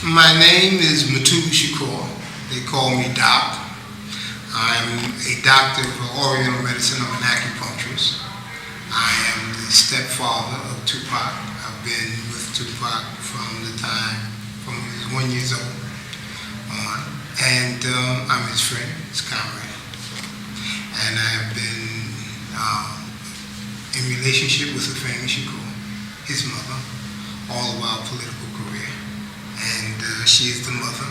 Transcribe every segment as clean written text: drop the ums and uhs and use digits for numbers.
My name is Mutulu Shakur. They call me Doc. I'm a doctor of Oriental medicine. I'm an acupuncturist. I am the stepfather of Tupac. I've been with Tupac from the time from he was 1 year old on. And I'm his friend, his comrade. And I have been in relationship with the famous Shakur, his mother, all of our political career. And she is the mother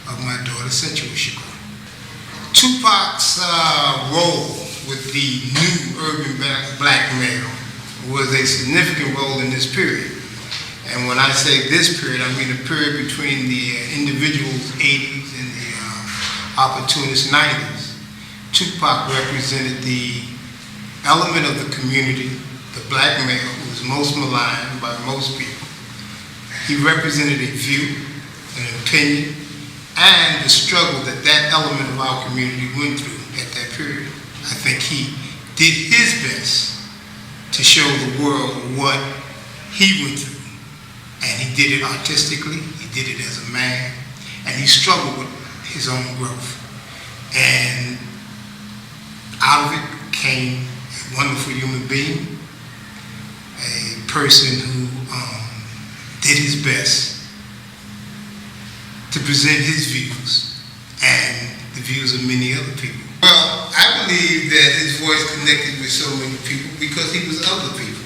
of my daughter, Shakur. Tupac's role with the new urban black male was a significant role in this period. And when I say this period, I mean the period between the individual's 80s and the opportunist 90s. Tupac represented the element of the community, the black male who was most maligned by most people. He represented a view, an opinion, and the struggle that that element of our community went through at that period. I think he did his best to show the world what he went through. And he did it artistically, he did it as a man, and he struggled with his own growth. And out of it came a wonderful human being, a person who did his best to present his views and the views of many other people. Well, I believe that his voice connected with so many people because he was of the people.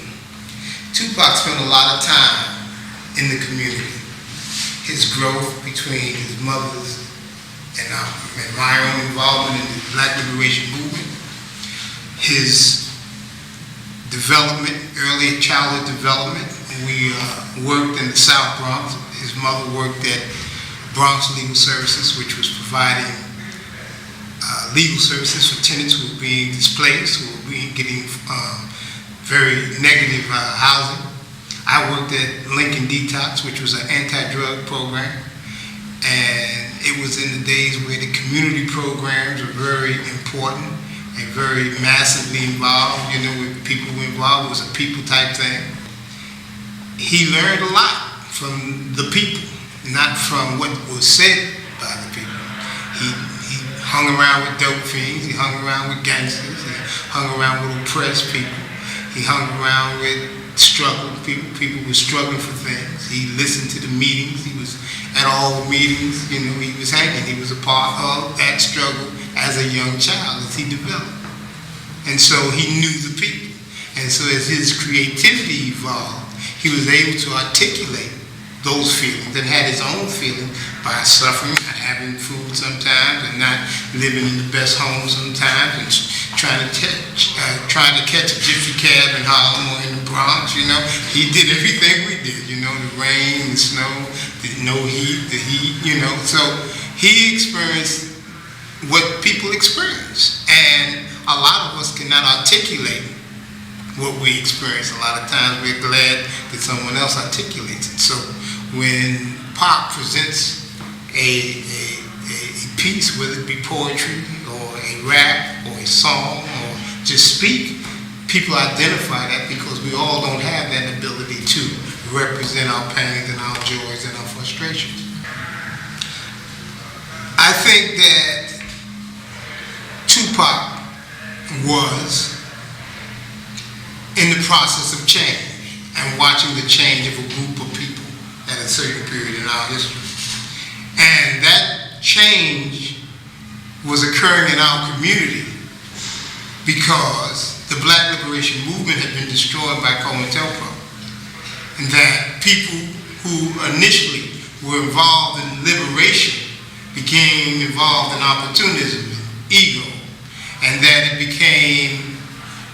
Tupac spent a lot of time in the community. His growth between his mother's and my own involvement in the Black Liberation Movement, his development, early childhood development. We worked in the South Bronx. His mother worked at Bronx Legal Services, which was providing legal services for tenants who were being displaced, who were getting very negative housing. I worked at Lincoln Detox, which was an anti-drug program, and it was in the days where the community programs were very important and very massively involved. You know, with people who were involved, it was a people type thing. He learned a lot from the people, not from what was said by the people. He hung around with dope fiends, he hung around with gangsters, he hung around with oppressed people, he hung around with struggled people. People were struggling for things. He listened to the meetings, he was at all the meetings, you know, he was hanging. He was a part of that struggle as a young child as he developed. And so he knew the people. And so as his creativity evolved, he was able to articulate those feelings and had his own feelings by suffering, not having food sometimes, and not living in the best home sometimes, and trying to catch a gypsy cab in Harlem or in the Bronx. You know, he did everything we did. You know, the rain, the snow, the no heat, the heat. You know, so he experienced what people experience, and a lot of us cannot articulate what we experience. A lot of times we're glad that someone else articulates it. So when Pac presents a piece, whether it be poetry or a rap or a song or just speak, people identify that because we all don't have that ability to represent our pains and our joys and our frustrations. I think that Tupac was in the process of change and watching the change of a group of people at a certain period in our history. And that change was occurring in our community because the Black Liberation Movement had been destroyed by COINTELPRO. And that people who initially were involved in liberation became involved in opportunism and ego. And that it became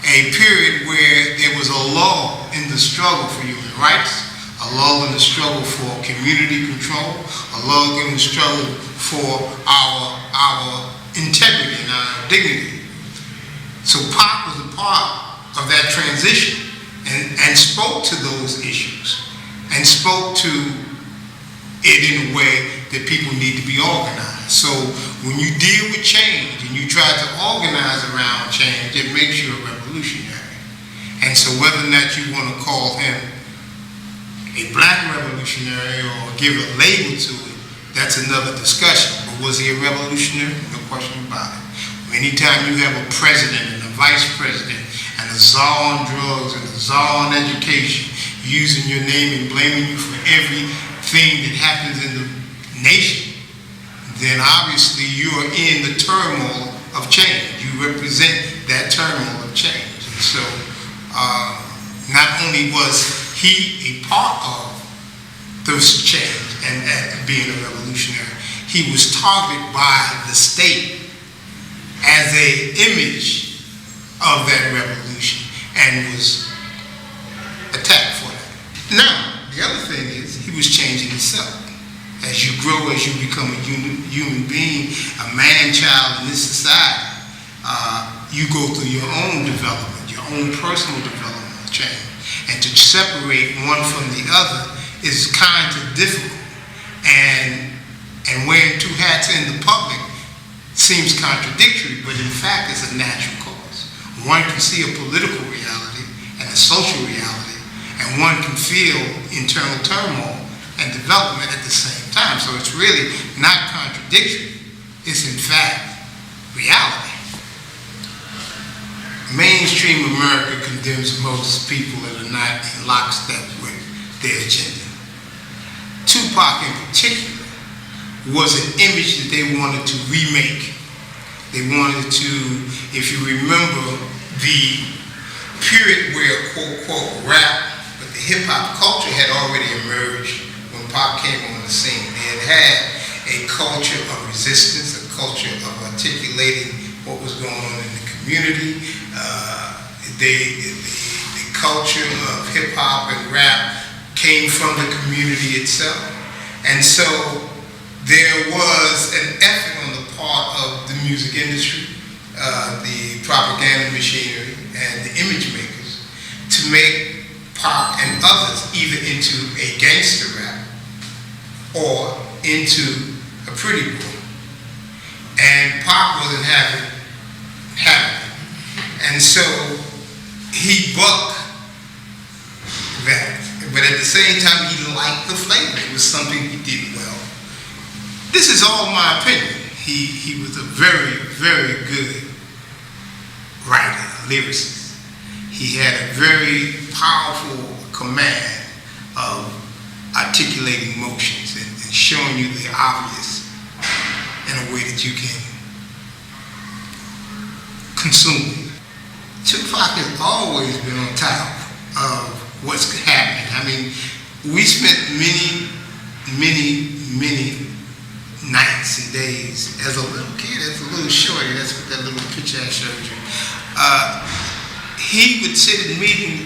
a period where there was a lull in the struggle for human rights, a lull in the struggle for community control, a lull in the struggle for our integrity and our dignity. So Pac was a part of that transition and spoke to those issues and spoke to it in a way that people need to be organized. So when you deal with change and you try to organize around change, it makes you a revolutionary. And so whether or not you want to call him a black revolutionary or give a label to it, that's another discussion. But was he a revolutionary? No question about it. Anytime you have a president and a vice president and a czar on drugs and a czar on education using your name and blaming you for everything that happens in the nation, then obviously you are in the turmoil of change. You represent that turmoil of change. And so not only was he a part of this change and being a revolutionary, he was targeted by the state as an image of that revolution and was attacked for that. Now, the other thing is he was changing himself. As you grow, as you become a human being, a man-child in this society, you go through your own development, your own personal development change. And to separate one from the other is kind of difficult. And wearing two hats in the public seems contradictory, but in fact it's a natural cause. One can see a political reality and a social reality, and one can feel internal turmoil and development at the same time. So it's really not contradictory. It's in fact reality. Mainstream America condemns most people that are not in lockstep with their agenda. Tupac in particular was an image that they wanted to remake. They wanted to, if you remember, the period where quote rap, but the hip hop culture had already emerged when Pop came on the scene. They had a culture of resistance, a culture of articulating what was going on in the community. The culture of hip hop and rap came from the community itself. And so there was an effort on the part of the music industry, the propaganda machinery, and the image makers to make Pac and others either into a gangster rap or into a pretty boy. And Pac wasn't having it. And so he bucked that. But at the same time, he liked the flavor. It was something he did well. This is all my opinion. He was a very, very good writer, lyricist. He had a very powerful command of articulating emotions and showing you the obvious in a way that you can consume it. Tupac has always been on top of what's happening. I mean, we spent many nights and days as a little kid, as a little shorty. That's what that little picture I showed you. He would sit in meetings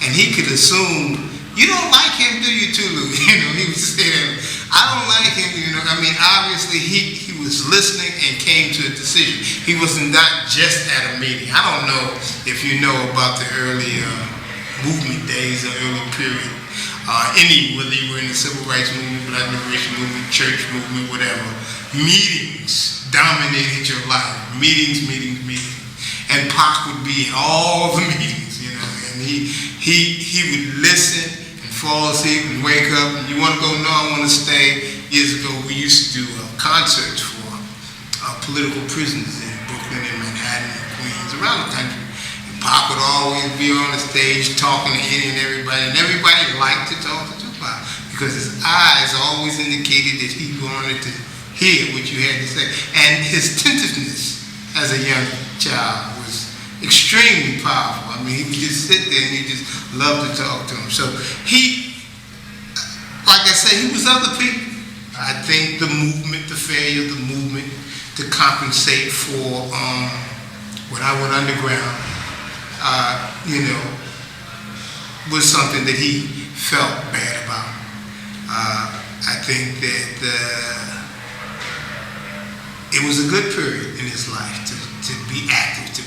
and he could assume, you don't like him, do you, Tulu? You know, he would say that, I don't like him, you know. I mean, obviously he was listening and came to a decision. He was not just at a meeting. I don't know if you know about the early movement days, the early period. Whether you were in the civil rights movement, black liberation movement, church movement, whatever, meetings dominated your life. Meetings. And Pac would be in all the meetings, you know, and he would listen and fall asleep and wake up, and you want to go? No, I want to stay. Years ago, we used to do concerts for political prisoners in Brooklyn and Manhattan and Queens, around the country. Pac would always be on the stage talking to any and everybody liked to talk to Tupac because his eyes always indicated that he wanted to hear what you had to say. And his tentativeness as a young child was extremely powerful. I mean, he would just sit there and he just loved to talk to him. So he, like I said, he was other people. I think the movement, the failure of the movement to compensate for what I went underground, was something that he felt bad about. I think that it was a good period in his life to be active, to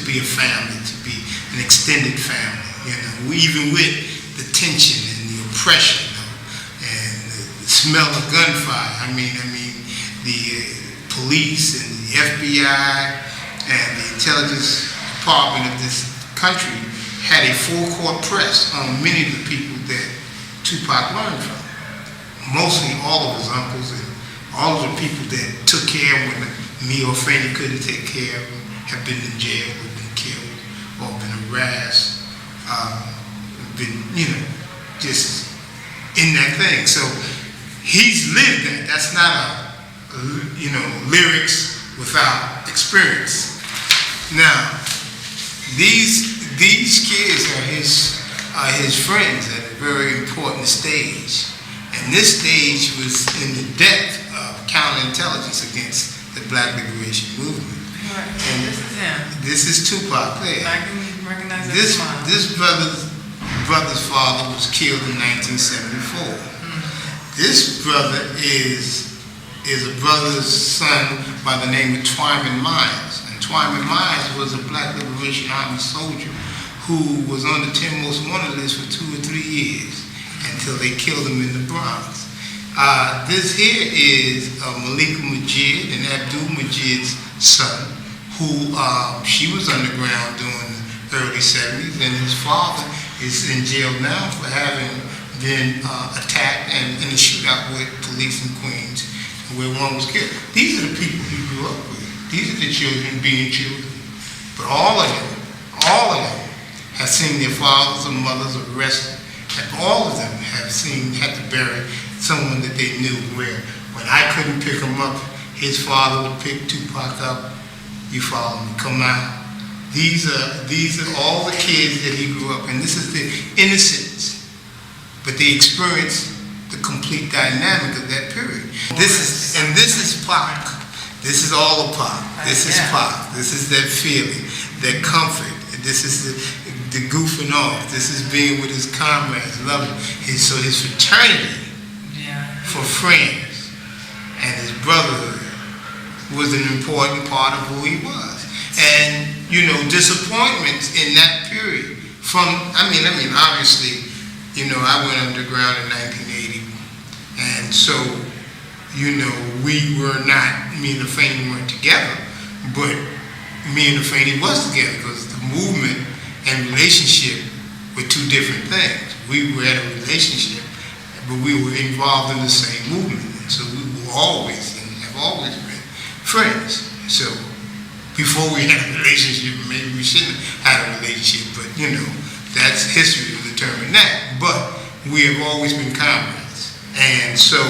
be a family, to be an extended family. You know, even with the tension and the oppression and the smell of gunfire. I mean, the police and the FBI and the intelligence department of this country had a full-court press on many of the people that Tupac learned from. Mostly all of his uncles all of the people that took care of him when me or Franny couldn't take care of him have been in jail, or been killed, or been harassed, been, just in that thing. So he's lived that. That's not lyrics without experience. Now, these kids are his friends at a very important stage. And this stage was in the depth of counterintelligence against the Black Liberation Movement. Right. And this is him. This is Tupac there. I can recognize that. This brother's father was killed in 1974. This brother is a brother's son by the name of Twyman Myers. And Twyman Myers was a Black Liberation Army soldier who was on the 10 most wanted list for 2 or 3 years until they killed him in the Bronx. This here is Malika Majid and Abdul Majid's son, who she was underground during the early 70s, and his father is in jail now for having been attacked and in a shootout with police in Queens, where one was killed. These are the people he grew up with. These are the children being children. But all of them have seen their fathers and mothers arrested, and all of them had to bury someone that they knew. Where when I couldn't pick him up, his father would pick Tupac up. You follow me? Come out. These are all the kids that he grew up in. This is the innocence, but they experienced the complete dynamic of that period. This is Pac. This is all of Pac. This is Pac. This is that feeling, that comfort. This is the goofing off. This is being with his comrades, loving. So his fraternity for friends and his brotherhood was an important part of who he was. And, disappointments in that period obviously, I went underground in 1980. And so, we were not, me and Afeni weren't together, but me and Afeni was together because the movement and relationship were two different things. We were in a relationship, but we were involved in the same movement. And so we were always, and have always been, friends. So before we had a relationship, maybe we shouldn't have had a relationship, but that's history to determine that. But we have always been comrades. And so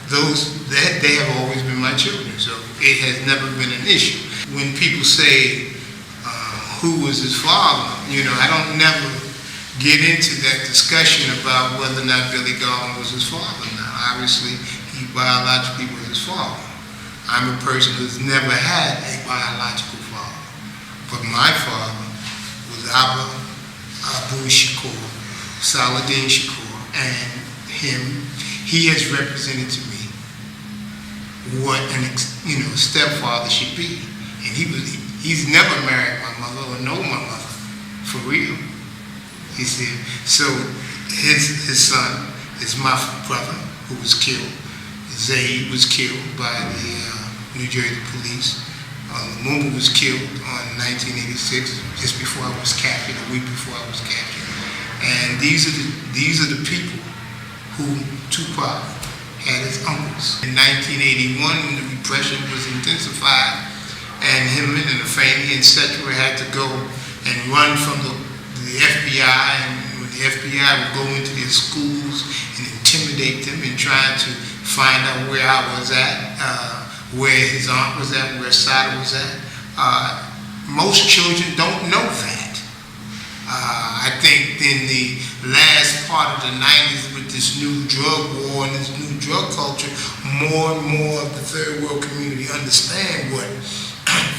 they have always been my children. So it has never been an issue. When people say, who was his father, I don't never get into that discussion about whether or not Billy Garland was his father. Now, obviously, he biologically was his father. I'm a person who's never had a biological father. But my father was Abu Shakur, Saladin Shakur, and he has represented to me what a stepfather should be. And he's never married my mother or know my mother, for real. He said, so his son is my brother who was killed. Zaid was killed by the New Jersey police. Lumumba was killed in 1986, just before I was captured, a week before I was captured. And these are the people who Tupac had as uncles. In 1981, when the repression was intensified, and him and Afeni, etc., had to go and run from the FBI, and when the FBI would go into their schools and intimidate them and try to find out where I was at, where his aunt was at, where Sada was at. Most children don't know that. I think in the last part of the 90s with this new drug war and this new drug culture, more and more of the third world community understand what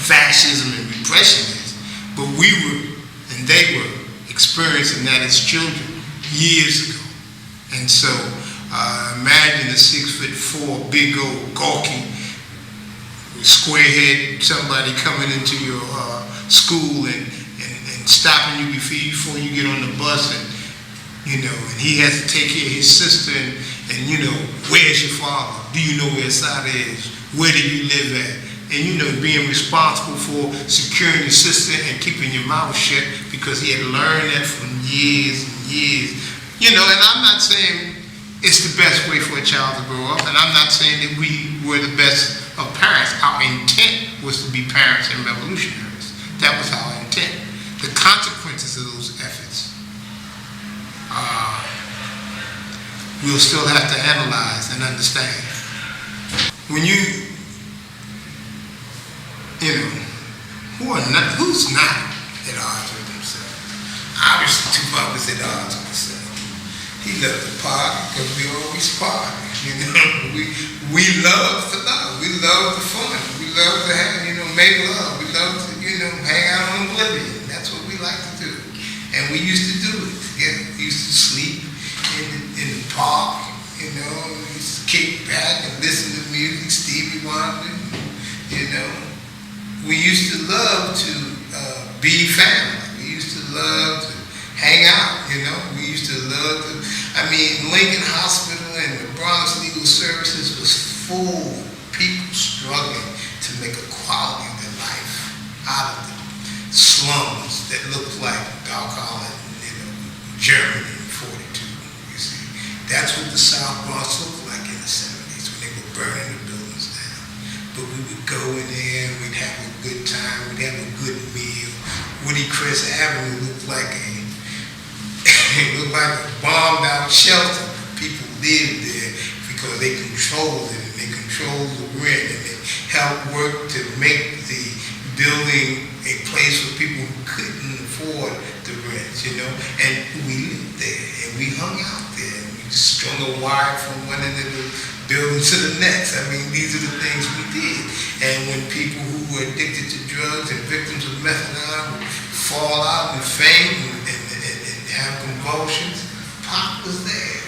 fascism and repression is. But we were, and they were, experiencing that as children years ago. And so imagine a 6'4", big old gawky, squarehead, somebody coming into your school and stopping you before you get on the bus, and and he has to take care of his sister, and where's your father? Do you know where Sada is? Where do you live at? And being responsible for securing your sister and keeping your mouth shut because he had learned that from years and years. And I'm not saying it's the best way for a child to grow up. And I'm not saying that we were the best of parents. Our intent was to be parents and revolutionaries. That was our intent. The consequences of those efforts, we'll still have to analyze and understand. When you know, who's not at odds with himself? Obviously, Tupac was at odds with himself. He loved to party because we always party. We love to love. We love the fun. We love to have, make love. We love to, hang out on Oblivion. That's what we like to do. And we used to do it together. We used to sleep in the park, we used to kick back and listen to music, Stevie Wonder, We used to love to be family. We used to love to hang out, We used to love to, Lincoln Hospital and the Bronx Legal Services was full of people struggling to make a quality of their life out of the slums that looked like Dark Germany in 42, you see. That's what the South Bronx looked like in the 70s when they were burning the buildings down. But we would go in there, we'd have a good time, we'd have a good meal. Woody Crest Avenue looked like a bombed out shelter. People lived there because they controlled it and they controlled the rent and they helped work to make the building a place for people who couldn't afford the rent, and we lived there and we hung out there and we strung a wire from one end of the building to the next. These are the things we did. And when people who were addicted to drugs and victims of methadone would fall out and faint and have convulsions, Pac was there.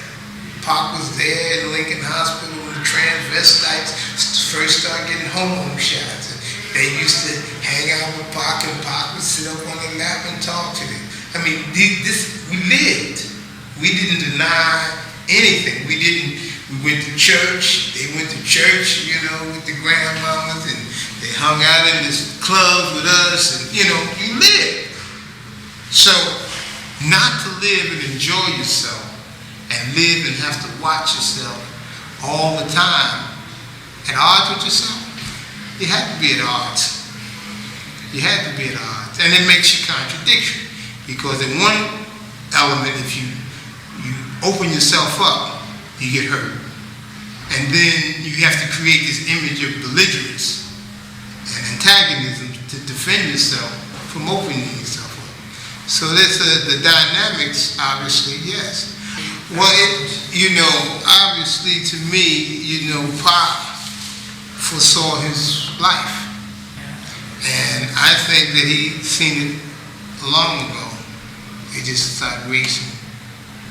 Pac was there in Lincoln Hospital when the transvestites first started getting hormone shots. And they used to hang out with Pac, and Pac would sit up on their lap and talk to them. We lived. We didn't deny anything. We went to church. They went to church, with the grandmamas, and they hung out in the clubs with us, and, you lived. So, not to live and enjoy yourself and live and have to watch yourself all the time at odds with yourself, you had to be at odds. You had to be at odds. And it makes you contradictory. Because in one element, if you open yourself up, you get hurt. And then you have to create this image of belligerence and antagonism to defend yourself from opening yourself up. So that's the dynamics, obviously, yes. Well, obviously to me, Pac foresaw his life. And I think that he seen it long ago. He just started racing.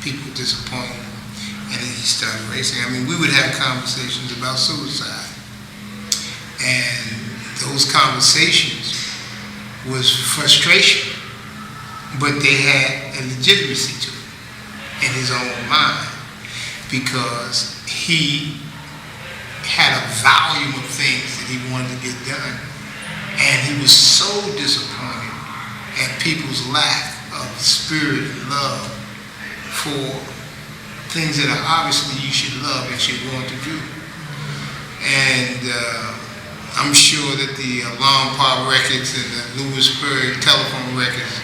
People disappointed him. And then he started racing. We would have conversations about suicide. And those conversations was frustration. But they had a legitimacy to it in his own mind because he had a volume of things that he wanted to get done. And he was so disappointed at people's lack of spirit and love for things that are obviously you should love and should want to do. And I'm sure that the Alarm Park records and the Lewisburg telephone records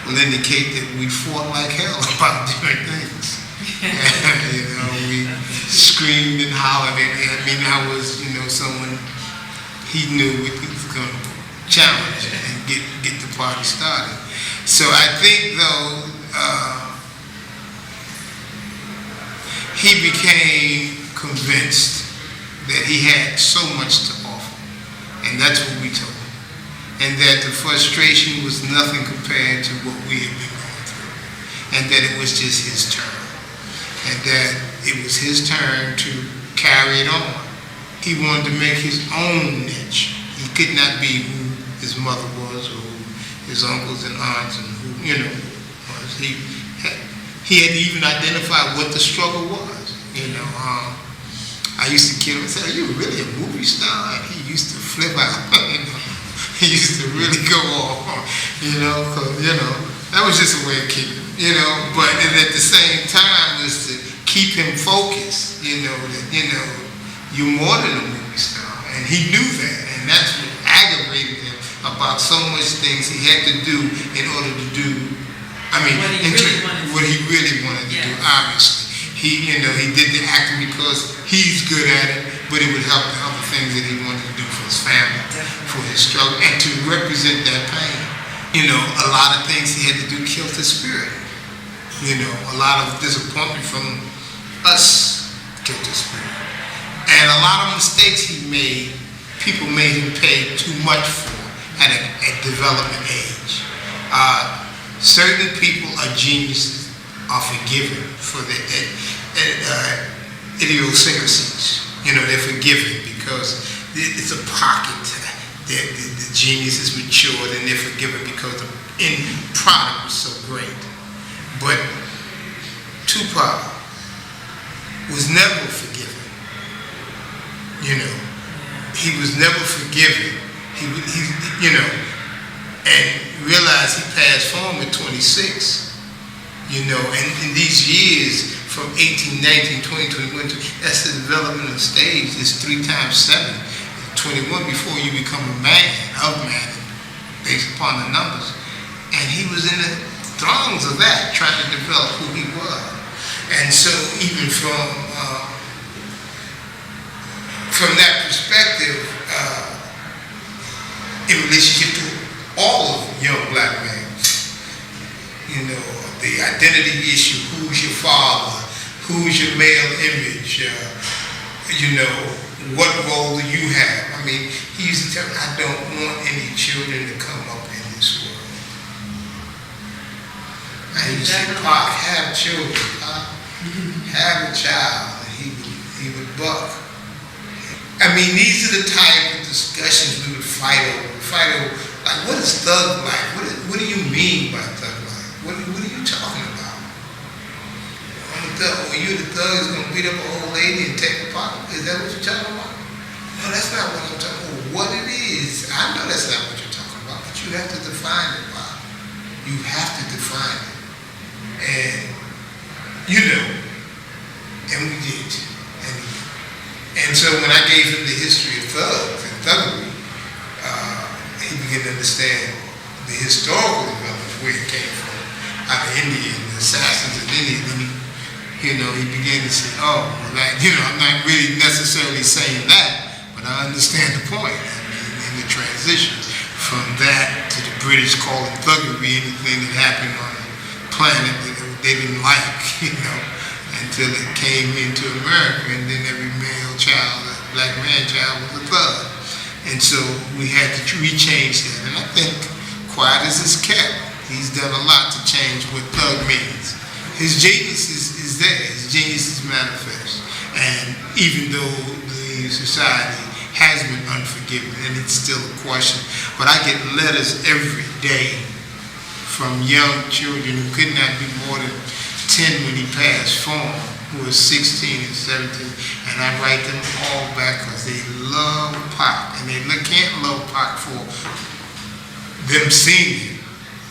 will indicate that we fought like hell about different things. We screamed and hollered. I was, someone he knew he was going to challenge and get the party started. So I think, though, he became convinced that he had so much to offer, and that's what we told him. And that the frustration was nothing compared to what we had been going through. And that it was just his turn. And that it was his turn to carry it on. He wanted to make his own niche. He could not be who his mother was or who his uncles and aunts and who, was. He had to even identify what the struggle was. I used to kid him and say, "Are you really a movie star?" And he used to flip out. He used to really go off, because, that was just a way of kidding, but at the same time was to keep keep him focused, that you're more than a movie star. And he knew that, and that's what aggravated him about so much things he had to do in order to do, what he really wanted to do, obviously. He did the acting because he's good at it, but it would help the other things that he wanted to do for his family, for his struggle, and to represent that pain. A lot of things he had to do killed his spirit. A lot of disappointment from us killed his spirit. And a lot of mistakes he made, people made him pay too much for at a development age. Certain people are geniuses, are forgiven for their idiosyncrasies. They're forgiven because it's a pocket. The genius is matured and they're forgiven because the end product was so great. But Tupac was never forgiven. He was never forgiven. And realized he passed form at 26. And in these years from 18, 19, 20, 21, that's the developmental stage. It's 3 times 7, 21 before you become a man, based upon the numbers. And he was in the throngs of that, trying to develop who he was. And so even from that perspective, in relationship to all of young black men, the identity issue, who's your father, who's your male image, what role do you have? He used to tell me, I don't want any children to come up in this world. I used to say, Pop, have children, Pop, have a child, and he would buck. These are the type of discussions we would fight over. Like, what is thug life? What do you mean by thug life? What are you talking about? I'm a thug. Well, you the thug is going to beat up an old lady and take a pocket. Is that what you're talking about? No, that's not what I'm talking about. What it is, I know that's not what you're talking about, but you have to define it, Bob. You have to define it. And, and we did. And so when I gave him the history of thugs and thuggery, he began to understand the historical development, where it came from, out of India, and the assassins in India. Then he began to say, I'm not really necessarily saying that, but I understand the point. In the transition from that to the British calling thuggery anything that happened on the planet that they didn't like, until it came into America, and then every male child, black man child, was a thug. And so we had to rechange that. And I think, quiet as it's kept, he's done a lot to change what thug means. His genius is there. His genius is manifest. And even though the society has been unforgiving, and it's still a question, but I get letters every day from young children who could not be more than 10 when he passed form, who was 16 and 17, and I write them all back because they love Pac, and they can't love Pac for them seeing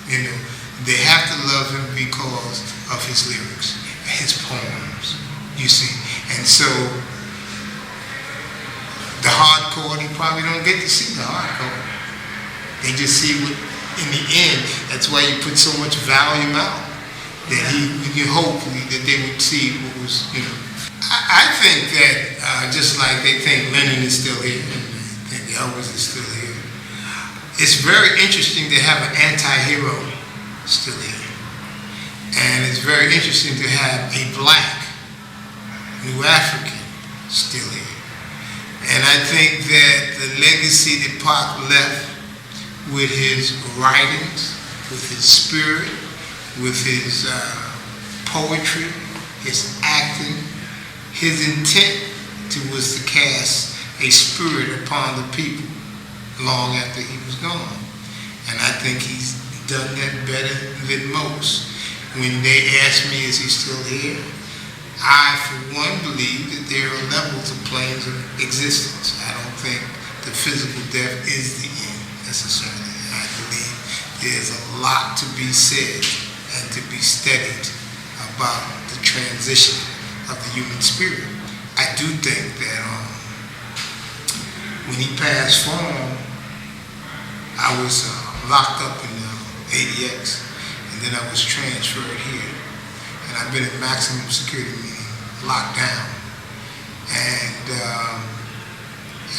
him. They have to love him because of his lyrics, his poems, you see. And so the hardcore, they probably don't get to see the hardcore. They just see what, in the end, that's why you put so much volume out. That hopefully that they would see what was, I think that just like they think Lenin is still here, and Elvis is still here, it's very interesting to have an anti-hero still here. And it's very interesting to have a black, new African still here. And I think that the legacy that Pac left with his writings, with his spirit, with his poetry, his acting, his intent was to cast a spirit upon the people long after he was gone. And I think he's done that better than most. When they ask me, is he still here? I, for one, believe that there are levels of planes of existence. I don't think the physical death is the end, necessarily. I believe there's a lot to be said and to be studied about the transition of the human spirit. I do think that when he passed form, I was locked up in ADX, and then I was transferred here. And I've been at maximum security meeting, locked down. And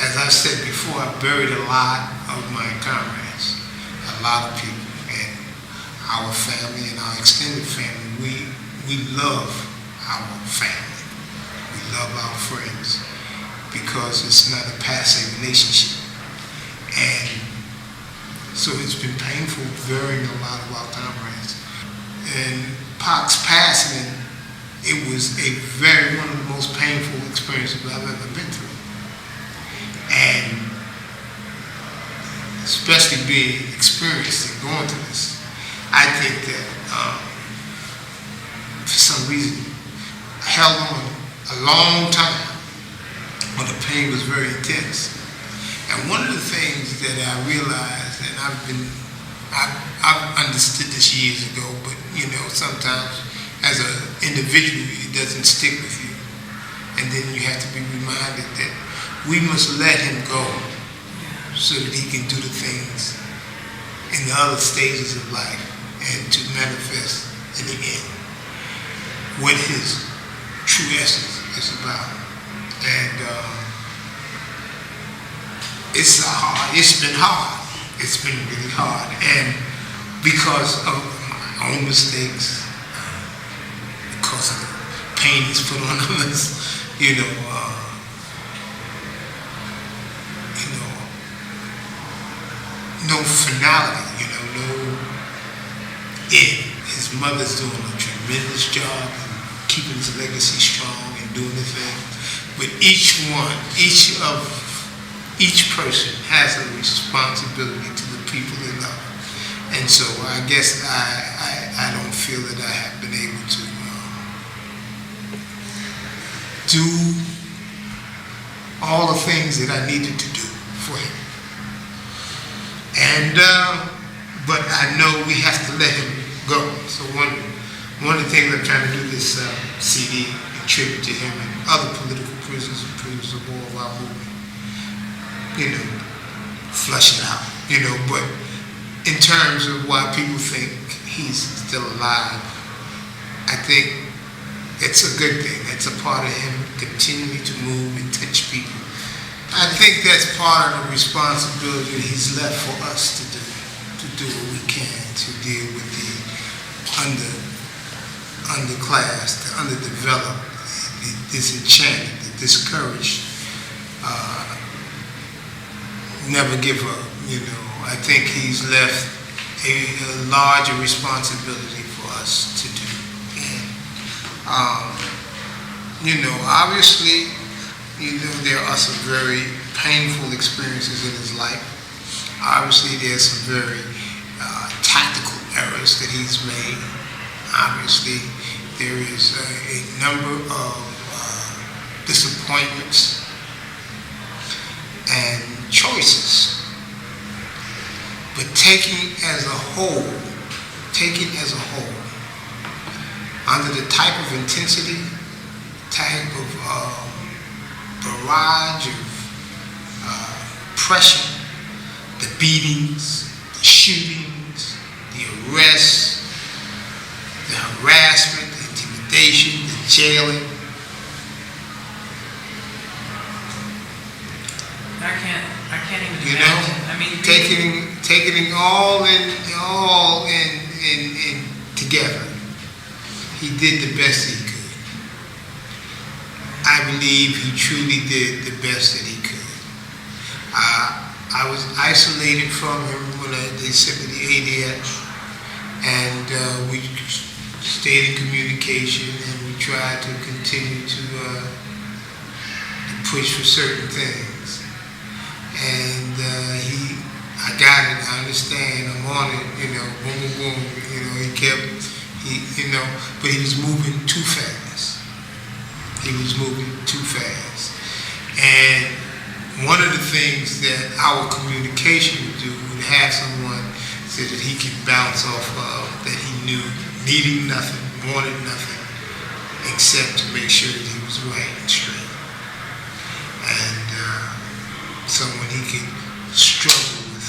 as I said before, I buried a lot of my comrades, a lot of people, and our family and our extended family. We love our family. We love our friends because it's not a passive relationship. And so it's been painful burying a lot of our comrades. And Pac's passing, it was one of the most painful experiences I've ever been through. And especially being experienced and going through this, I think that for some reason I held on a long time when the pain was very intense. And one of the things that I realized, and I've understood this years ago, but sometimes as an individual it doesn't stick with you. And then you have to be reminded that we must let him go so that he can do the things in the other stages of life and to manifest in the end what his true essence is about. And it's been hard. It's been really hard. And because of my own mistakes, because of the pain he's put on others, no finality, no end. His mother's doing a tremendous job in keeping his legacy strong and doing the thing. But each person has a responsibility to the people they love. And so I guess I don't feel that I have been able to do all the things that I needed to do for him. And but I know we have to let him go. So one of the things I'm trying to do this CD in tribute to him and other political prisoners and prisoners of war of our movement, flush it out, but in terms of why people think he's still alive, I think it's a good thing. It's a part of him continuing to move and touch people. I think that's part of the responsibility he's left for us to do what we can to deal with the underclass, the underdeveloped, the disenchanted, the discouraged. Never give up, I think he's left a larger responsibility for us to do. And, obviously, there are some very painful experiences in his life. Obviously, there's some very tactical errors that he's made. Obviously, there is a number of disappointments and choices. But taking as a whole, under the type of intensity, type of barrage of pressure, the beatings, the shootings, the arrests, the harassment, the intimidation, the jailing. I can't even imagine. I mean, taking it all in together. He did the best he could. I believe he truly did the best that he could. I was isolated from him when they sent me the ADX, and we stayed in communication, and we tried to continue to push for certain things. And I got it, I understand, I'm on it, boom, boom, boom, but he was moving too fast. And one of the things that our communication would do would have someone so that he could bounce off of, that he knew, needing nothing, wanted nothing, except to make sure that he was right and straight. And someone he could struggle with,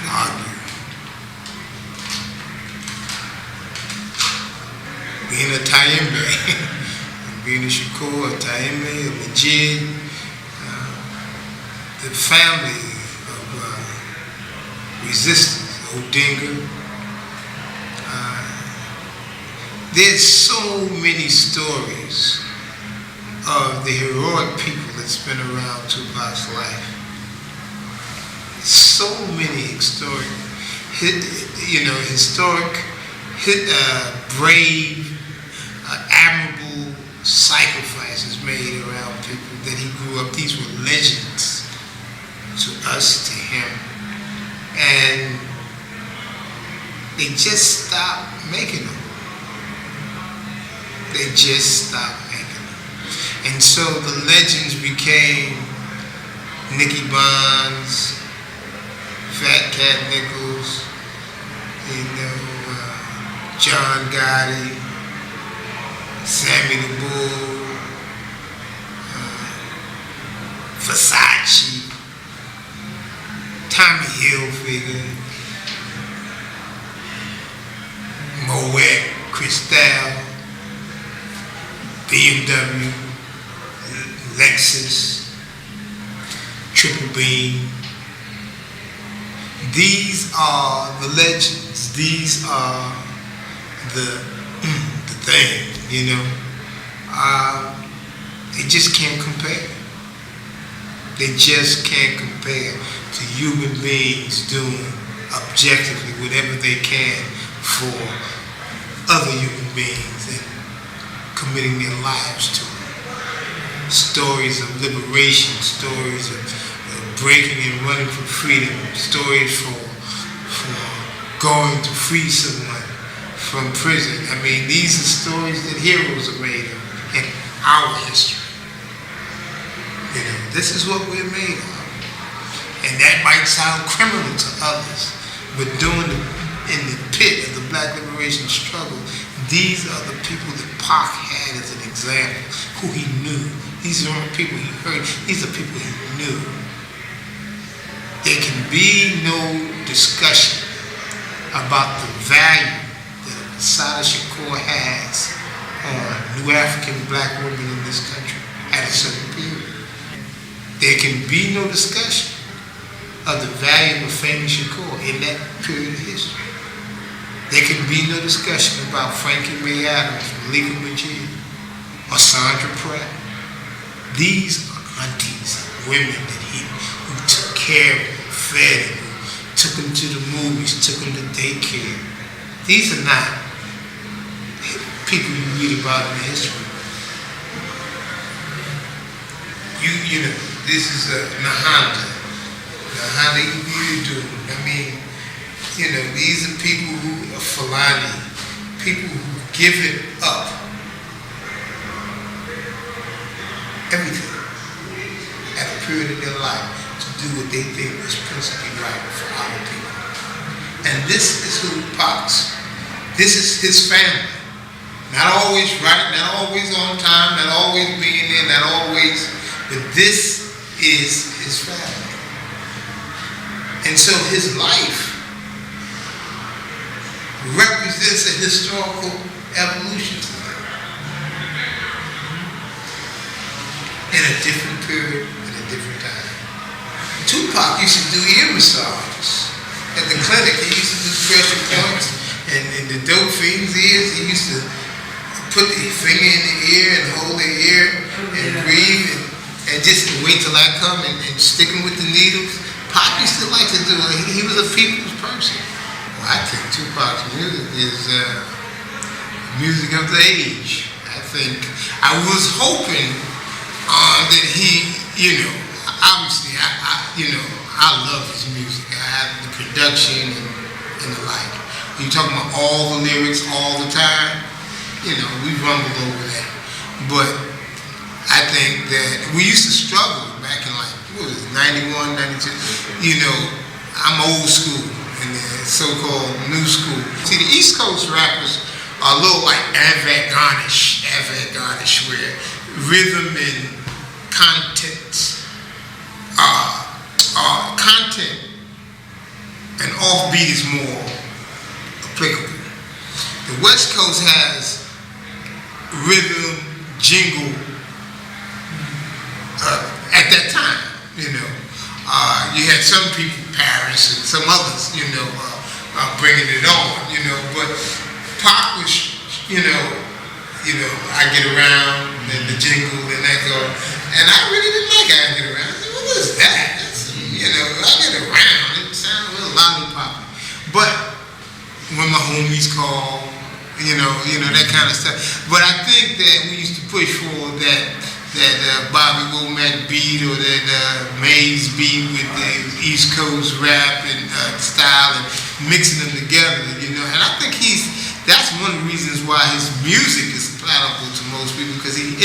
argue. Being a Taimbe, being a Shakur, a Taimbe, a Majid, the family of resistance, Odinga. There's so many stories of the heroic people that's been around Tupac's life. So many historic, brave, admirable sacrifices made around people that he grew up. These were legends to us, to him. And they just stopped making them. They just stopped making them. And so the legends became Nicky Bonds, Fat Cat Nichols, John Gotti, Sammy the Bull, Versace, Tommy Hilfiger, Moet, Cristal, BMW, Lexus, Triple Beam. These are the legends. These are the thing, They just can't compare. They just can't compare to human beings doing objectively whatever they can for other human beings and committing their lives to it. Stories of liberation, stories of breaking and running for freedom, stories for going to free someone from prison. I mean, these are stories that heroes are made of in our history. This is what we're made of. And that might sound criminal to others, but in the pit of the Black liberation struggle, these are the people that Pac had as an example, who he knew. These aren't people he heard, these are people he knew. There can be no discussion about the value that Mutulu Shakur has on New African Black women in this country at a certain period. There can be no discussion of the value of famous Shakur in that period of history. There can be no discussion about Frankie Mae Adams, Malika Majid, or Sandra Pratt. These are aunties, women who took care of him, fed him, took him to the movies, took him to daycare. These are not people you read about in history. This is a Nahanda. Nahanda Ibiudu. I mean, these are people who are Fulani, people who've given up everything at a period in their life to do what they think is principally right for our people. And this is who Pac's. This is his family. Not always right, not always on time, not always being there, not always, but this is his family. And so his life represents a historical evolution to them. In a different period, in a different time. Tupac used to do ear massages at the clinic. He used to do pressure points and the dope fiends' ears. He used to put the finger in the ear and hold the ear and breathe and just wait till I come and stick him with the needles. Pac used to like to do it. He was a people's person. Well, I think Tupac's music is music of the age. I was hoping that he, obviously, I love his music. I have the production and the like. You're talking about all the lyrics all the time. We rumbled over that. But I think that we used to struggle back in 91, 92. I'm old school and the so-called new school. See, the East Coast rappers a little like avant-garde-ish, where rhythm and content and offbeat is more applicable. The West Coast has rhythm, jingle at that time, you had some people, Paris and some others, bringing it on, but Pac was, I Get Around and the jingle and that go, and I really didn't like I Get Around. I said, what is that? That's, I Get Around. It sounds real lollipop. But when my homies call, that kind of stuff. But I think that we used to push for that Bobby Womack beat or that Maze beat with the East Coast rap and style and mixing them together, and I think that's one of the reasons why his music is palatable to most people, because he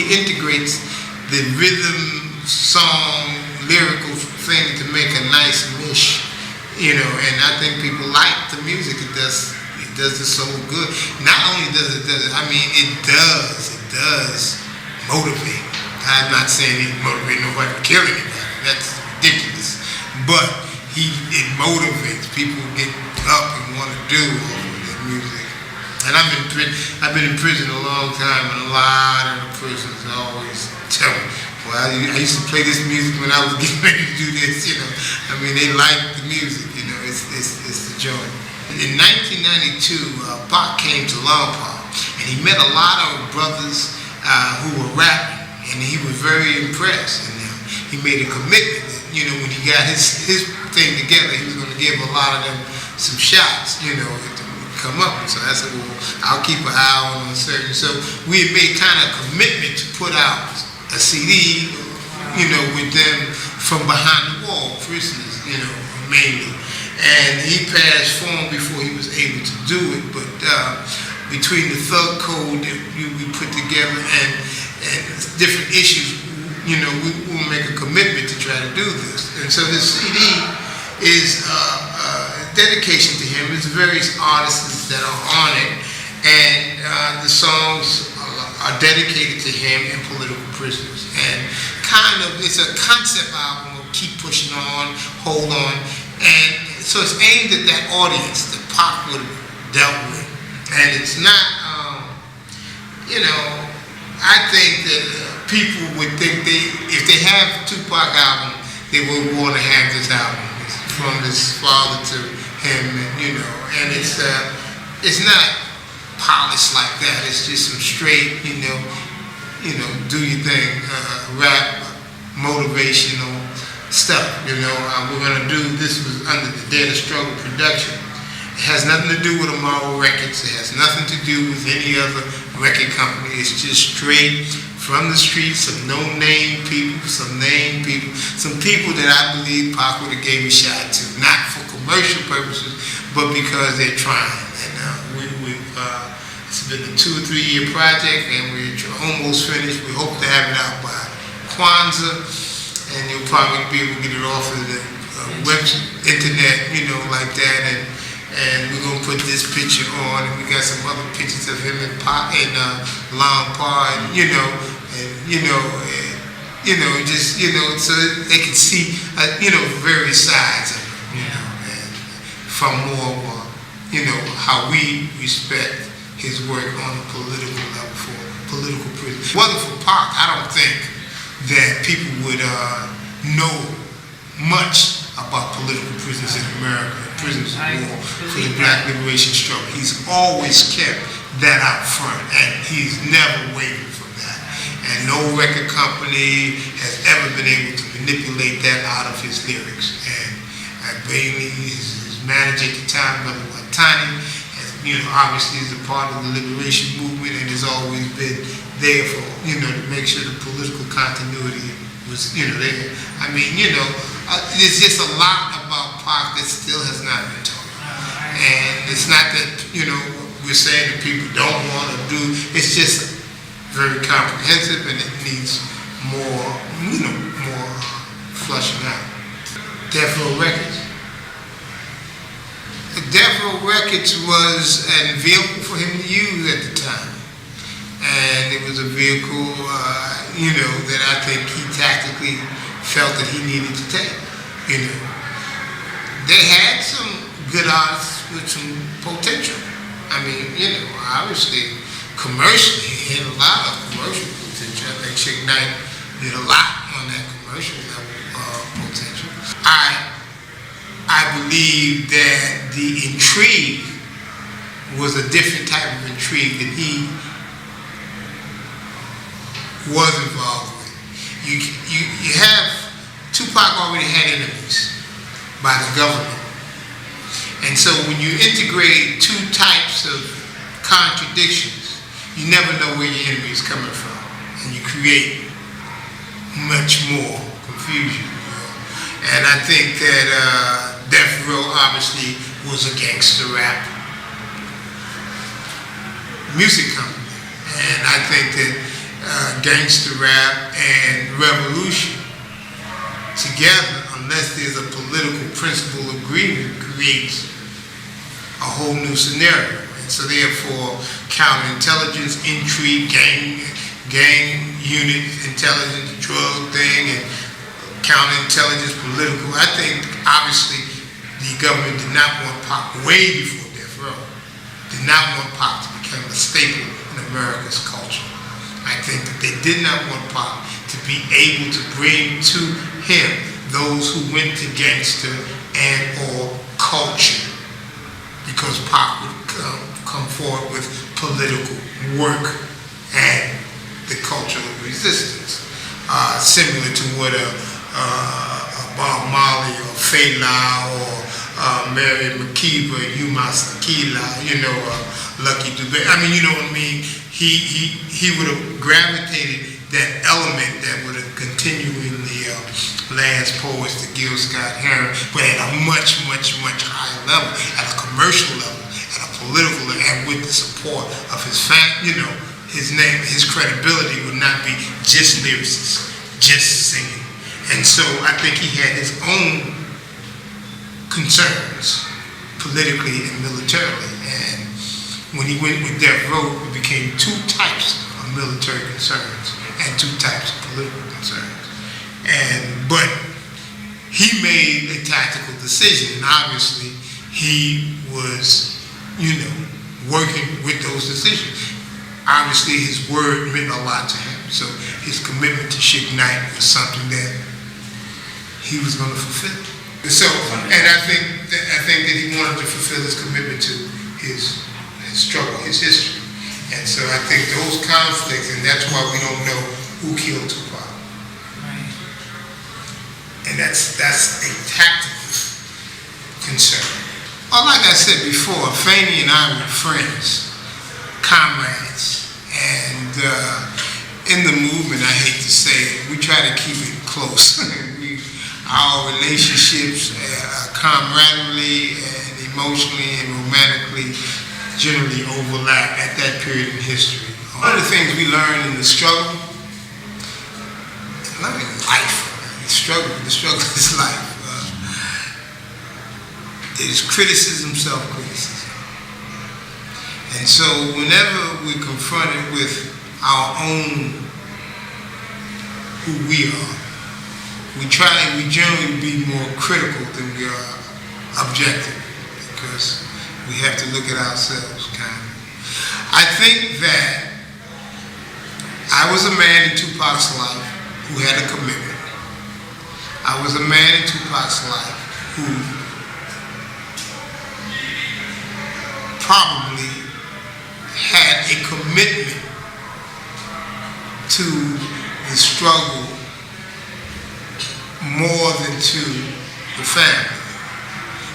integrates the rhythm, song, lyrical thing to make a nice mish, and I think people like the music. It does the soul good. Not only does it does motivate. I'm not saying he motivate nobody to kill anybody. That's ridiculous. But it motivates people to get up and want to do all of that music. And I've been in prison a long time, and a lot of the prisoners always tell me, well, I used to play this music when I was getting ready to do this, they like the music, it's the joy. In 1992, Pac came to Longpart, and he met a lot of brothers who were rapping, and he was very impressed. And he made a commitment that, when he got his thing together, he was going to give a lot of them some shots, to come up. And so I said, well, I'll keep an eye on a certain. So we had made kind of commitment to put out a CD, with them from behind the wall, prisoners, mainly. And he passed form before he was able to do it, but between the thug code that we put together and different issues, we will make a commitment to try to do this. And so this CD is a dedication to him. There's various artists that are on it, and the songs are dedicated to him and political prisoners. And it's a concept album of keep pushing on, hold on. And so it's aimed at that audience that Pac would have dealt with. And it's not, I think that people would think if they have Tupac album, they would want to have this album. It's from his father to him, and it's not polished like that. It's just some straight, do your thing, rap, motivational stuff, we're going to do, this was under the Data Struggle production. It has nothing to do with Amaro Records. It has nothing to do with any other record company. It's just straight from the streets of no-name people, some named people, some people that I believe Pac would have gave a shot to, not for commercial purposes, but because they're trying. And it's been a 2 or 3 year project, and we're almost finished. We hope to have it out by Kwanzaa. And you'll probably be able to get it off of the internet, like that. And we're gonna put this picture on, and we got some other pictures of him and Pac and Longpart, so they can see, various sides of it, and from more of, how we respect his work on a political level for political prisoners. Wonderful Pac, I don't think that people would know much about political prisoners in America, prisoners of war, for the Black liberation struggle. He's always kept that out front, and he's never wavered from that. And no record company has ever been able to manipulate that out of his lyrics. And Bailey, his manager at the time, Brother Watani, obviously is a part of the liberation movement, and has always been there for, to make sure the political continuity was, there. There's just a lot about Pac that still has not been taught. And it's not that, we're saying that people don't want to do, it's just very comprehensive, and it needs more, more flushing out. Death Row Records. Death Row Records was a vehicle for him to use at the time. And it was a vehicle, that I think he tactically felt that he needed to take, They had some good artists with some potential. I mean, obviously, commercially, he had a lot of commercial potential. I think Suge Knight did a lot on that commercial level potential. I believe that the intrigue was a different type of intrigue that he was involved with. You have Tupac already had enemies by the government, and so when you integrate two types of contradictions, you never know where your enemy is coming from, and you create much more confusion. And I think that Death Row obviously was a gangster rap music company, and I think that gangster rap and revolution together, unless there's a political principle agreement, creates a whole new scenario. And so therefore, counterintelligence, intrigue, gang unit, intelligence, drug thing, and counterintelligence, political. I think obviously the government did not want Pac, way before Death Row, did not want Pac to become a staple in America's culture. I think that they did not want Pac to be able to bring to him those who went to gangster and or culture, because Pac would come forward with political work and the cultural resistance, similar to what a Bob Marley or Fela or Mary McKeever, Yuma Sakila, Lucky Dube. I mean, you know what I mean? He would have gravitated that element that would have continuing the Lance Poets, the Gil Scott Heron, but at a much, much, much higher level, at a commercial level, at a political level, and with the support of his his name, his credibility would not be just lyricists, just singing. And so I think he had his own concerns, politically and militarily. And when he went with Death Row, it became two types of military concerns and two types of political concerns. But he made a tactical decision, and obviously he was, working with those decisions. Obviously his word meant a lot to him, so his commitment to Suge Knight was something that he was going to fulfill. So, and I think that he wanted to fulfill his commitment to his struggle, his history. And so I think those conflicts, and that's why we don't know who killed Tupac. Right. And that's a tactical concern. Well, like I said before, Fanny and I were friends, comrades, and in the movement, I hate to say it, we try to keep it close. Our relationships, camaraderie and emotionally and romantically, generally overlap at that period in history. One of the things we learned in the struggle, not in life, the struggle is life. There's criticism, self-criticism. And so whenever we're confronted with our own who we are, we generally be more critical than we are objective, because we have to look at ourselves kind of. I think that I was a man in Tupac's life who had a commitment. I was a man in Tupac's life who probably had a commitment to the struggle more than to the family.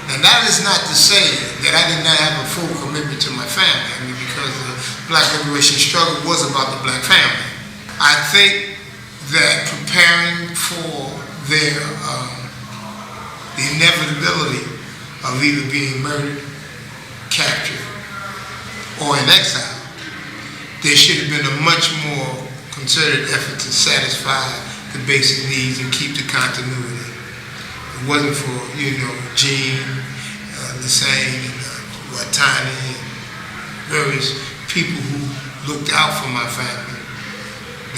Now that is not to say that I did not have a full commitment to my family. I mean, because the Black liberation struggle was about the Black family. I think that preparing for the inevitability of either being murdered, captured, or in exile, there should have been a much more concerted effort to satisfy the basic needs and keep the continuity. It wasn't for, Gene, Lassane, and Tiny, and various people who looked out for my family,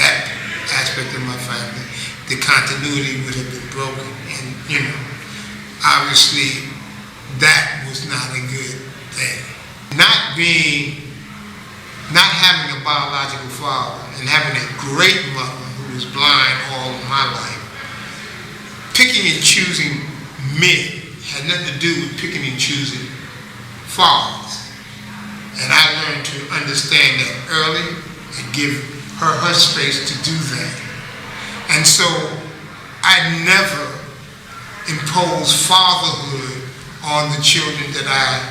that aspect of my family, the continuity would have been broken. And, obviously, that was not a good thing. Not having a biological father and having a great mother who was blind all of my life, picking and choosing men had nothing to do with picking and choosing fathers. And I learned to understand that early and give her space to do that. And so I never imposed fatherhood on the children that I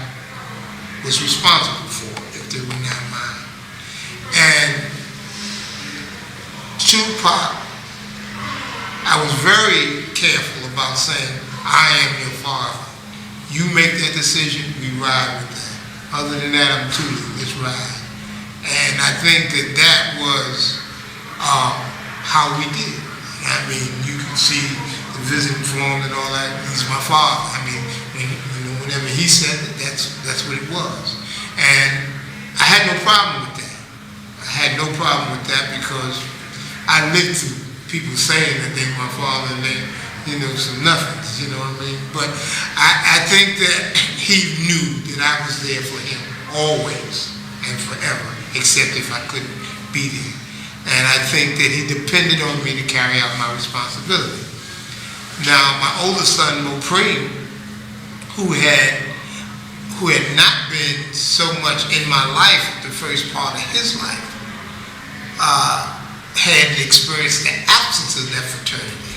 was responsible for, if they were not mine. And Tupac, I was very careful about saying, I am your father. You make that decision, we ride with that. Other than that, I'm Mutulu, let's ride. And I think that was how we did. I mean, you can see the visiting form and all that. He's my father. I mean, whenever he said it, that's what it was. And I had no problem with that. I had no problem with that because I lived through people saying that they were my father and they, some nothings, you know what I mean? But I think that he knew that I was there for him always and forever, except if I couldn't be there. And I think that he depended on me to carry out my responsibility. Now, my older son, Moprim, who had not been so much in my life the first part of his life, had experienced the absence of that fraternity.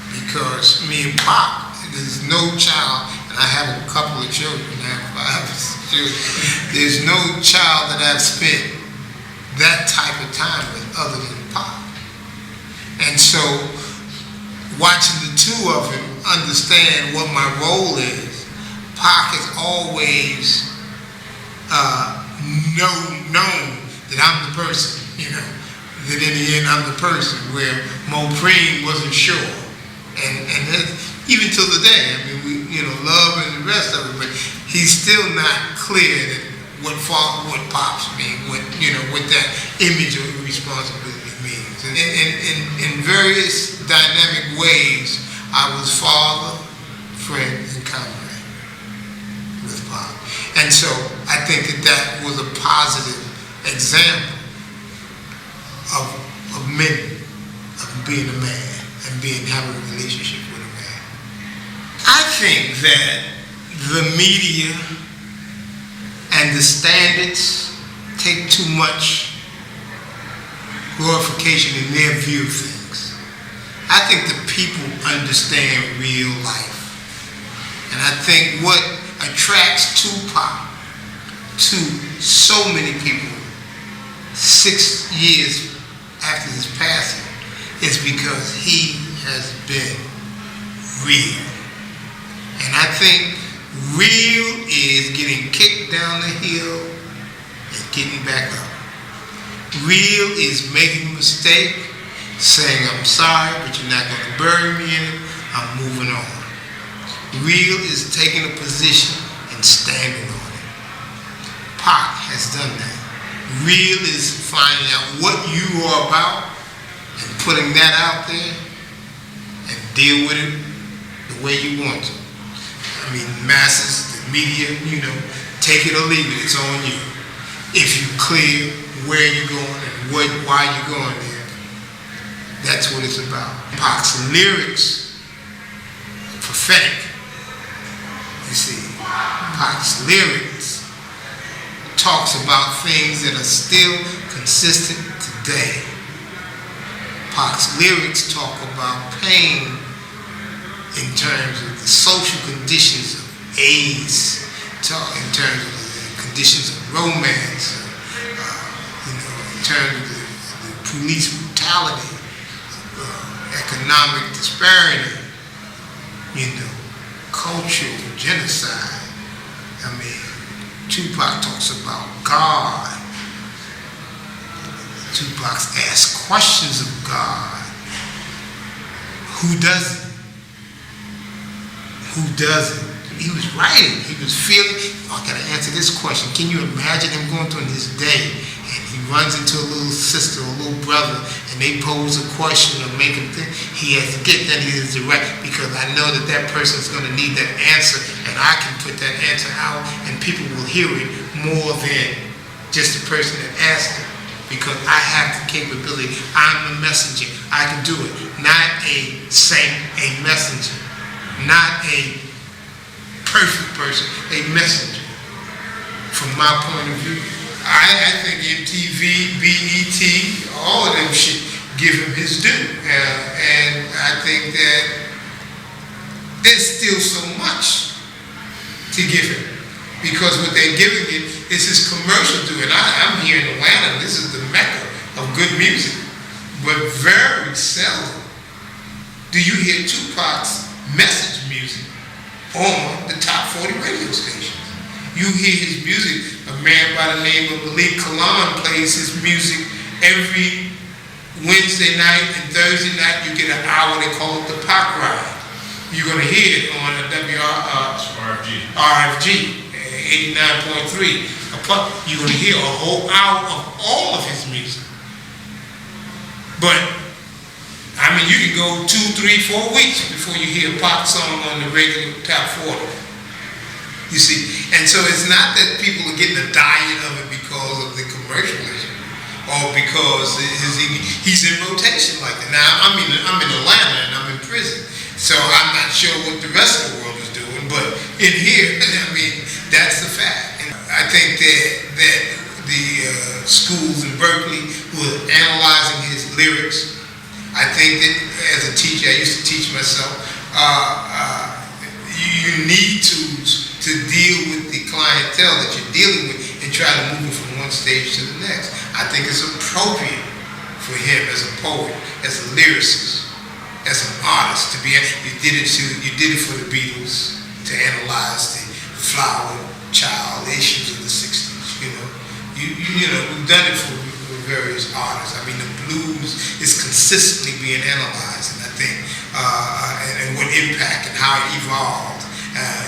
Because me and Pop, there's no child, and I have a couple of children, I have 5 children, there's no child that I've spent that type of time with other than Pop. And so, watching the two of them understand what my role is, Pac has always known that I'm the person, that in the end I'm the person, where Moprim wasn't sure. And even till the day, I mean, we, love and the rest of it, but he's still not clear that what Pops mean, what that image of responsibility means. And in various dynamic ways, I was father, friend, and comrade with Pop. And so I think that was a positive example of men, of being a man and having a relationship with a man. I think that the media and the standards take too much glorification in their view of things. I think the people understand real life. And I think what attracts Tupac to so many people 6 years after his passing is because he has been real. And I think real is getting kicked down the hill and getting back up. Real is making a mistake, saying I'm sorry, but you're not going to bury me in it, I'm moving on. Real is taking a position and standing on it. Pac has done that. Real is finding out what you are about and putting that out there and deal with it the way you want to. I mean, masses, the media, take it or leave it, it's on you. If you clear where you're going and why you're going there, that's what it's about. Pac's lyrics, prophetic. You see, Pac's lyrics talks about things that are still consistent today. Pac's lyrics talk about pain in terms of the social conditions of AIDS, in terms of the conditions of romance, in terms of the police brutality, economic disparity, cultural genocide. I mean, Tupac talks about God. Tupac asks questions of God. Who doesn't? Who doesn't? he was writing. He was feeling. Oh, I gotta answer this question. Can you imagine him going through his day, and he runs into a little sister or a little brother, and they pose a question or make him think. He has to get that he is right, because I know that that person is going to need that answer, and I can put that answer out, and people will hear it more than just the person that asked it, because I have the capability. I'm the messenger. I can do it. Not a saint, a messenger. Not a perfect person, a messenger. From my point of view, I think MTV, BET, all of them should give him his due. And I think that there's still so much to give him, because what they're giving it is his commercial due. And I'm here in Atlanta. This is the mecca of good music, but very seldom do you hear Tupac's message music on the top 40 radio stations. You hear his music. A man by the name of Malik Kalan plays his music every Wednesday night and Thursday night. You get an hour, they call it the Pac Ride. You're going to hear it on the RFG 89.3. You're going to hear a whole hour of all of his music. But I mean, you can go 2, 3, 4 weeks before you hear a pop song on the regular top 40. You see, and so it's not that people are getting a diet of it because of the commercialism, or because he's in rotation like that. Now, I'm in Atlanta and I'm in prison, so I'm not sure what the rest of the world is doing, but in here, I mean, that's the fact. And I think that the schools in Berkeley who are analyzing his lyrics, I think that as a teacher, I used to teach myself, you need tools to deal with the clientele that you're dealing with and try to move it from one stage to the next. I think it's appropriate for him as a poet, as a lyricist, as an artist to be. You did it for the Beatles to analyze the flower child issues of the '60s. You know, we've done it for various artists. I mean, the blues is consistently being analyzed, and I think, and what impact and how it evolved,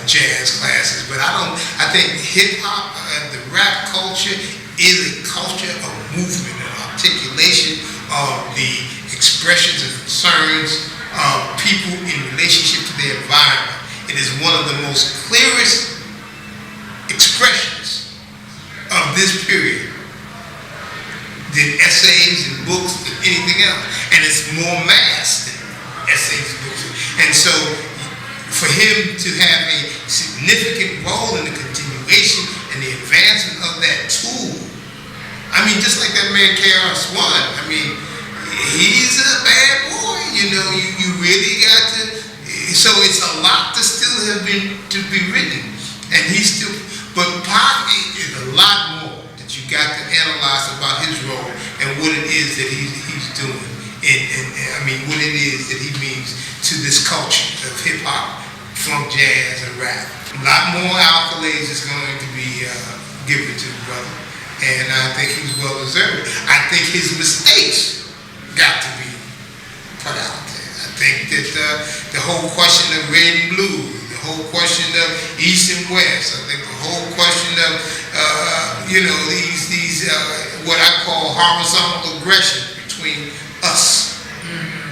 jazz classes. But I think hip hop, the rap culture, is a culture of movement and articulation of the expressions and concerns of people in relationship to their environment. It is one of the most clearest expressions of this period than essays and books than anything else. And it's more mass than essays and books. And so for him to have a significant role in the continuation and the advancement of that tool, I mean, just like that man KRS-One, I mean, he's a bad boy, you know, you really got to, so it's a lot to still have been, to be written. And he's still, but Pac is a lot more that you got to analyze about his role and what it is that he's doing. And I mean, what it is that he means to this culture of hip hop, funk, jazz, and rap. A lot more accolades is going to be given to the brother. And I think he's well deserved. I think his mistakes got to be put out there. I think that the whole question of red and blue, the whole question of east and west, I think the whole question of these what I call horizontal aggression between us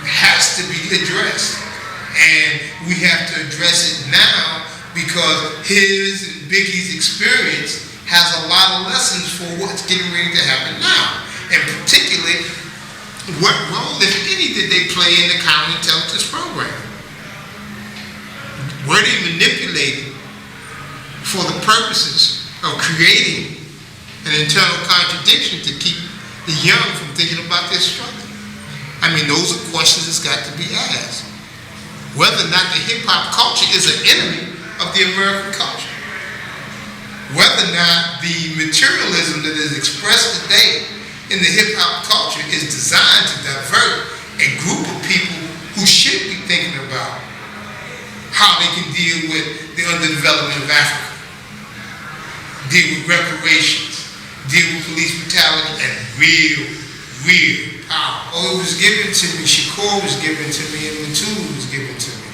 has to be addressed. And we have to address it now, because his and Biggie's experience has a lot of lessons for what's getting ready to happen now. And particularly, what role, if any, did they play in the counterintelligence program? Were they manipulated for the purposes of creating an internal contradiction to keep the young from thinking about their struggle? I mean, those are questions that's got to be asked. Whether or not the hip-hop culture is an enemy of the American culture. Whether or not the materialism that is expressed today in the hip-hop culture is designed to divert a group of people who should be thinking about how they can deal with the underdevelopment of Africa, deal with reparations, deal with police brutality, and real power. Oh, it was given to me, Shakur was given to me, and Mutulu was given to me.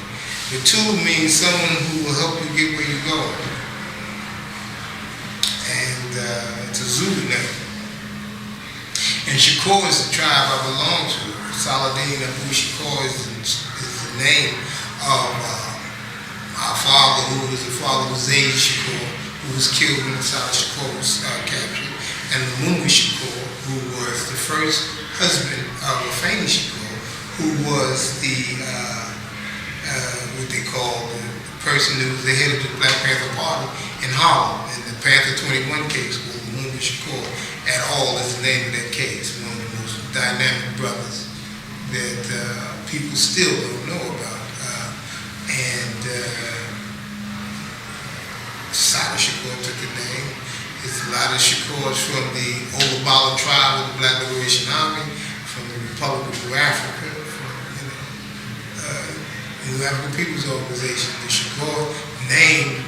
Mutulu means someone who will help you get where you're going. And it's a Zulu name. And Shakur is the tribe I belong to. Saladin Abu Shakur is the name of our father, who was the father of Zayd Shakur, who was killed when the South Shakur was captured, and Mutulu Shakur, who was the first husband of Afeni Shakur, who was the what they call the person who was the head of the Black Panther Party in Harlem. In the Panther 21 case, was Mutulu Shakur at all is the name of that case. One of the most dynamic brothers that people still don't know about. Sada Shakur took the name. It's a lot of Shakurs from the Olubala tribe of the Black Liberation Army, from the Republic of New Africa, from the New African People's Organization. The Shakur name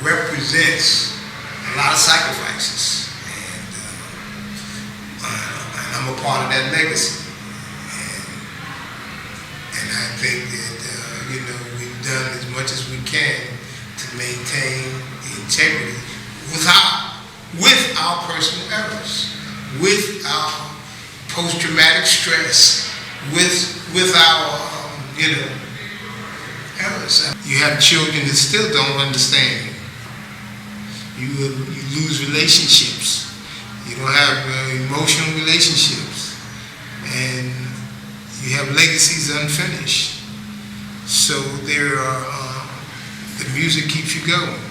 represents a lot of sacrifices, and I'm a part of that legacy. And I think that we've done as much as we can to maintain the integrity with our personal errors, with our post-traumatic stress, with our errors. You have children that still don't understand you. You lose relationships. You don't have emotional relationships, and you have legacies unfinished. So there are. The music keeps you going,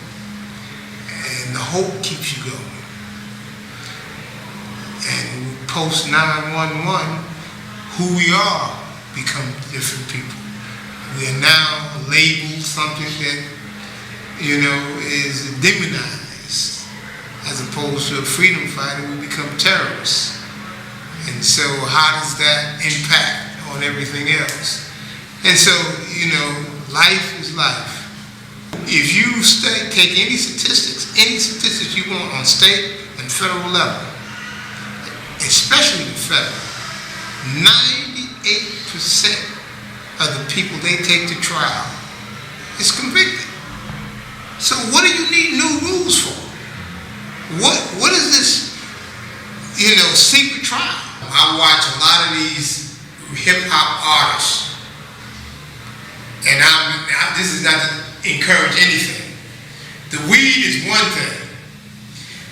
and the hope keeps you going. And post 9/11, who we are become different people. We are now labeled something that is demonized, as opposed to a freedom fighter. We become terrorists. And so, how does that impact on everything else? And so, life is life. If you take any statistics you want on state and federal level, especially the federal, 98% of the people they take to trial is convicted. So what do you need new rules for? What is this, secret trial? I watch a lot of these hip-hop artists, and this is not to encourage anything. The weed is one thing,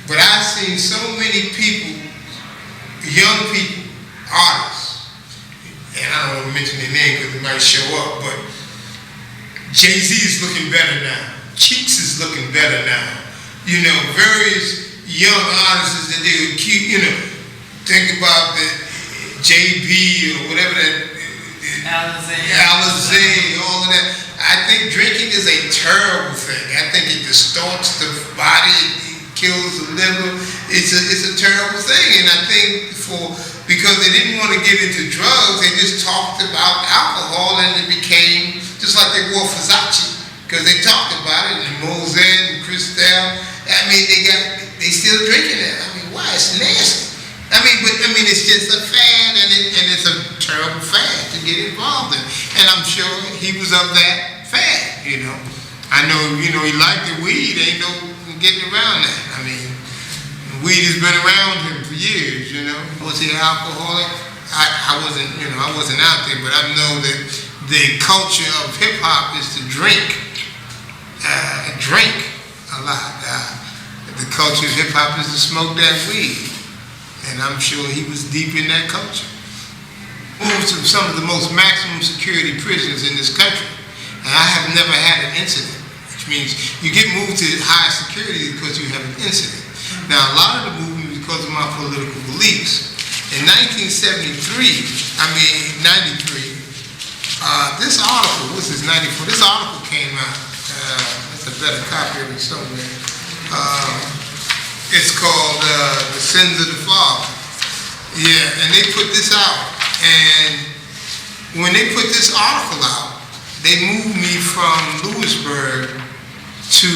but I've seen so many people, young people, artists, and I don't want to mention their name because they might show up, but Jay-Z is looking better now. Cheeks is looking better now. Various young artists that they would keep, think about the JB or whatever that, Alizé, all of that. I think drinking is a terrible thing. I think it distorts the body, it kills the liver. It's a terrible thing. And I think because they didn't want to get into drugs, they just talked about alcohol, and it became just like they wore Versace, because they talked about it, and Moselle and Cristal. They still drinking it. Why? It's nasty. It's just a fad, and it's a terrible fad to get involved in. And I'm sure he was of that fad, I know, he liked the weed. Ain't no getting around that. Weed has been around him for years, Was he an alcoholic? I wasn't out there, but I know that the culture of hip-hop is to drink a lot. The culture of hip-hop is to smoke that weed. And I'm sure he was deep in that culture. Moved to some of the most maximum security prisons in this country. And I have never had an incident, which means you get moved to high security because you have an incident. Now, a lot of the movement was because of my political beliefs. In 93, this article, this is 94, this article came out. That's a better copy of it somewhere. It's called The Sins of the Father. Yeah, and they put this out. And when they put this article out, they moved me from Lewisburg to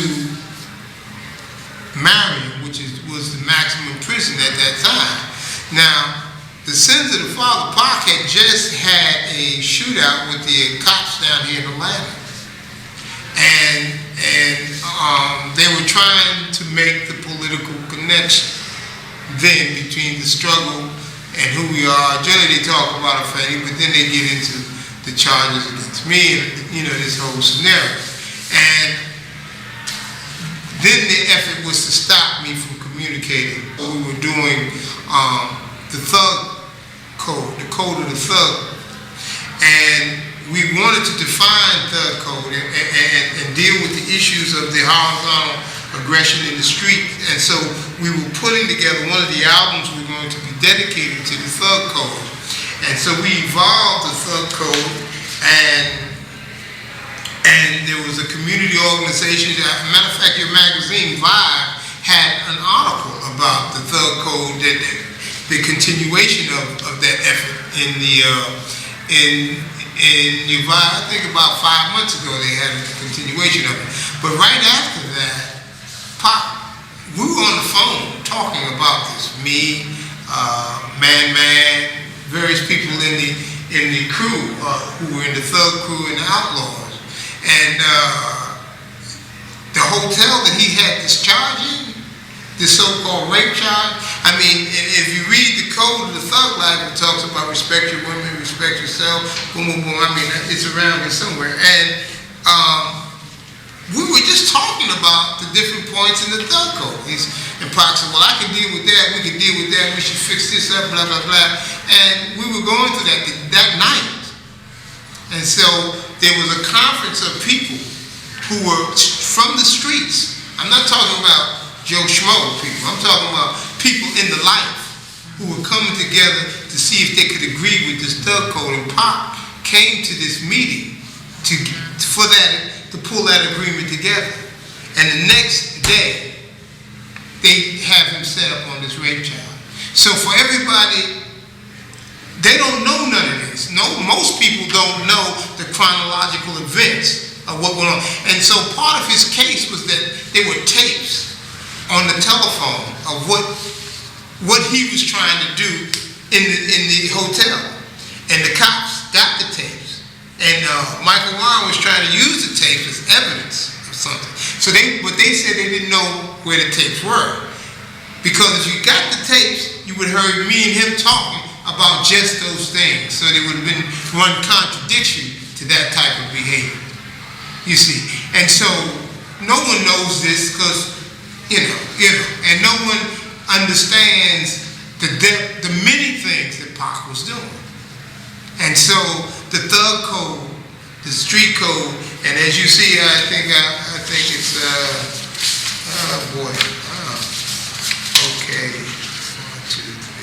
Marion, which was the maximum prison at that time. Now, The Sins of the Father, Pac had just had a shootout with the cops down here in Atlanta. and they were trying to make the political connection then between the struggle and who we are. Generally they talk about offending, but then they get into the charges against me and, you know, this whole scenario. And then the effort was to stop me from communicating. We were doing the thug code, the code of the thug. And we wanted to define thug code and deal with the issues of the horizontal aggression in the street. And so we were putting together one of the albums we're going to be dedicated to the thug code. And so we evolved the thug code, and there was a community organization. As a matter of fact, your magazine, Vibe, had an article about the thug code, that the continuation of that effort in your Vibe. I think about 5 months ago they had a continuation of it. But right after that, Pop, we were on the phone talking about this. Me, Man, various people in the crew who were in the thug crew and the outlaws, and the hotel that he had this charge in, this so-called rape charge. I mean, if you read the code of the thug life, it talks about respect your women, respect yourself, boom, boom, boom. I mean, it's around here somewhere. And we were just talking about the different points in the thug code. And Pac said, well, I can deal with that, we can deal with that, we should fix this up, blah, blah, blah. And we were going through that night. And so there was a conference of people who were from the streets. I'm not talking about Joe Schmo people. I'm talking about people in the life who were coming together to see if they could agree with this thug code. And Pac came to this meeting to pull that agreement together. And the next day, they have him set up on this rape charge. So for everybody, they don't know none of this. No, most people don't know the chronological events of what went on. And so part of his case was that there were tapes on the telephone of what he was trying to do in the hotel. And the cops got the tapes. And Michael Warren was trying to use the tapes as evidence of something. So but they said they didn't know where the tapes were. Because if you got the tapes, you would have heard me and him talking about just those things. So they would have been one contradiction to that type of behavior. You see. And so no one knows this because, you know, and no one understands the depth, the many things that Pac was doing. And so the thug code, the street code, and as you see, I think it's okay, 1, 2, 3.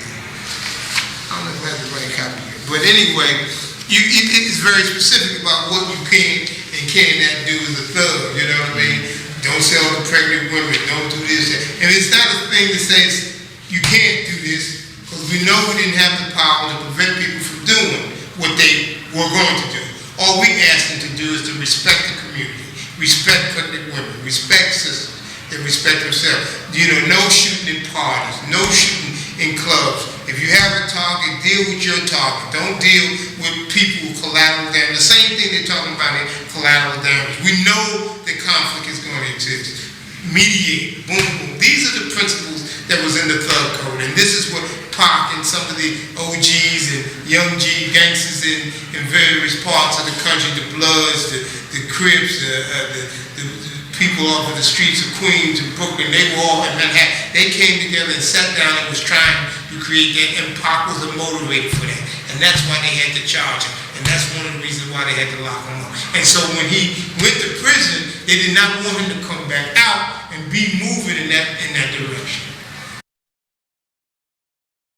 I don't know if I have the right copy here, but anyway, it is very specific about what you can and cannot do as a thug. You know what I mean? Don't sell to pregnant women. Don't do this. And it's not a thing that says you can't do this, because we know we didn't have the power to prevent people from doing what they were going to do. All we asked them to do is to respect the community, respect pregnant women, respect sisters, and respect themselves. You know, no shooting in parties, no shooting in clubs. If you have a target, deal with your target. Don't deal with people with collateral damage. The same thing they're talking about in collateral damage. We know that conflict is going to exist. Mediate, boom, boom. These are the principles that was in the thug code. And this is what Pac and some of the OGs and young G gangsters in various parts of the country, the Bloods, the Crips, the people off of the streets of Queens and Brooklyn, they were all in Manhattan. They came together and sat down and was trying to create that, and Pac was a motivator for that. And that's why they had to charge him. And that's one of the reasons why they had to lock him up. And so when he went to prison, they did not want him to come back out and be moving in that direction.